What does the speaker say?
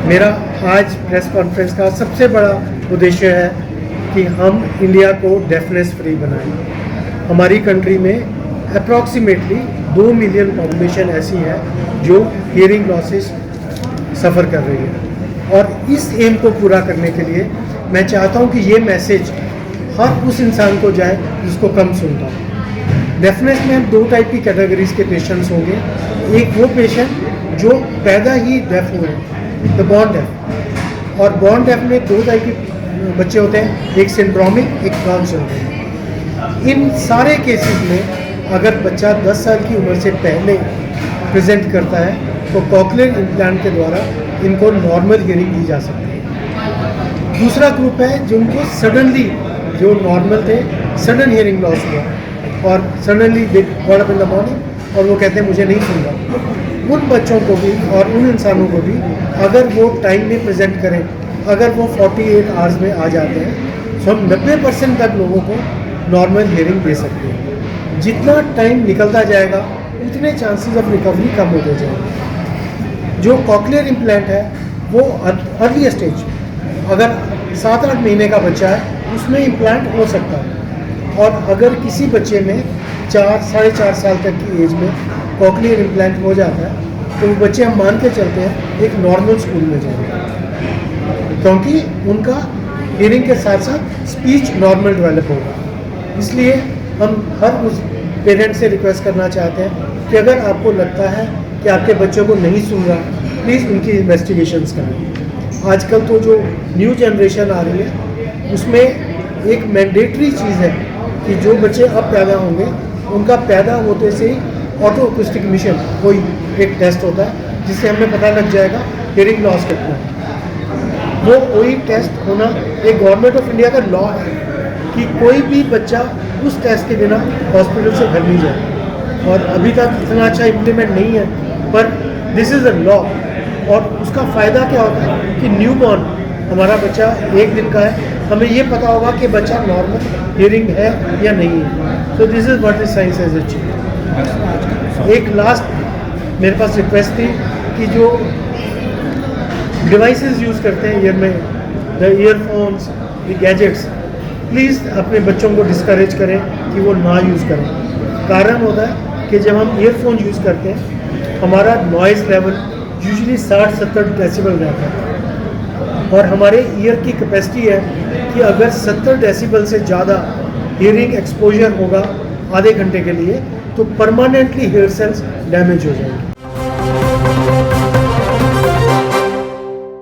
मेरा आज press conference का सबसे बड़ा उद्देश्य है कि हम इंडिया को डेफनेस फ्री बनाएं। हमारी कंट्री में अप्रॉक्सीमेटली 2 मिलियन पॉपुलेशन ऐसी है जो हियरिंग लॉसेस सफ़र कर रही है, और इस एम को पूरा करने के लिए मैं चाहता हूं कि ये मैसेज हर उस इंसान को जाए जिसको कम सुनता हो। डेफनेस में 2 टाइप की कैटेगरीज के पेशेंट्स होंगे। एक वो पेशेंट जो पैदा ही डेफ हुए, द बॉर्न डेफ, और बॉर्न डेफ में 2 टाइप के बच्चे होते हैं, एक सिंड्रोमिक, एक डाउन सिंड्रोम। इन सारे केसेस में अगर बच्चा 10 साल की उम्र से पहले प्रेजेंट करता है तो कॉक्लियर इम्प्लांट के द्वारा इनको नॉर्मल हियरिंग दी जा सकती है। दूसरा ग्रुप है जिनको सडनली, जो नॉर्मल थे, सडन हियरिंग लॉस हुआ और suddenly they got up in the morning और वो कहते हैं मुझे नहीं सुन रहा। उन बच्चों को भी और उन इंसानों को भी अगर वो टाइम में प्रेजेंट करें, अगर वो 48 आवर्स में आ जाते हैं तो हम 90% तक लोगों को नॉर्मल हियरिंग दे सकते हैं। जितना टाइम निकलता जाएगा उतने चांसेस ऑफ रिकवरी कम होते जाएंगे। जो कॉक्लियर इम्प्लांट है वो अर्ली स्टेज, अगर 7-8 महीने का बच्चा है उसमें इम्प्लांट हो सकता है, और अगर किसी बच्चे में 4-4.5 साल तक की एज में कॉक्लियर इम्प्लांट हो जाता है तो वो बच्चे हम मान के चलते हैं एक नॉर्मल स्कूल में जाएंगे, क्योंकि उनका हियरिंग के साथ साथ स्पीच नॉर्मल डेवलप होगा। इसलिए हम हर उस पेरेंट्स से रिक्वेस्ट करना चाहते हैं कि अगर आपको लगता है कि आपके बच्चों को नहीं सुन रहा, प्लीज़ उनकी इन्वेस्टिगेशंस करें। आजकल तो जो न्यू जनरेशन आ रही है उसमें एक मैंडेटरी चीज़ है कि जो बच्चे अब पैदा होंगे उनका पैदा होते से ही ऑटो अकूस्टिक मिशन कोई एक टेस्ट होता है जिससे हमें पता लग जाएगा हियरिंग लॉस कितना है। वो वही टेस्ट होना एक गवर्नमेंट ऑफ इंडिया का लॉ है कि कोई भी बच्चा उस टेस्ट के बिना हॉस्पिटल से घर नहीं जाए, और अभी तक इतना अच्छा इम्प्लीमेंट नहीं है, पर दिस इज़ अ लॉ। और उसका फ़ायदा क्या होता है कि न्यू बॉर्न हमारा बच्चा 1 दिन का है, हमें ये पता होगा कि बच्चा नॉर्मल हियरिंग है या नहीं है। So this is what this science has achieved. एक लास्ट मेरे पास रिक्वेस्ट थी कि जो डिवाइसेस यूज़ करते हैं ईयर में, the earphones, the gadgets, please अपने बच्चों को डिस्करेज करें कि वो ना यूज़ करें। कारण होता है कि जब हम ईयरफोन यूज़ करते हैं हमारा नॉइज़ लेवल यूजुअली 60-70 डेसिबल रहता है, और हमारे ईयर की कैपेसिटी है कि अगर 70 डेसिबल से ज़्यादा हियरिंग एक्सपोजर होगा आधे घंटे के लिए तो परमानेंटली हेयर सेल्स डैमेज हो जाएंगे।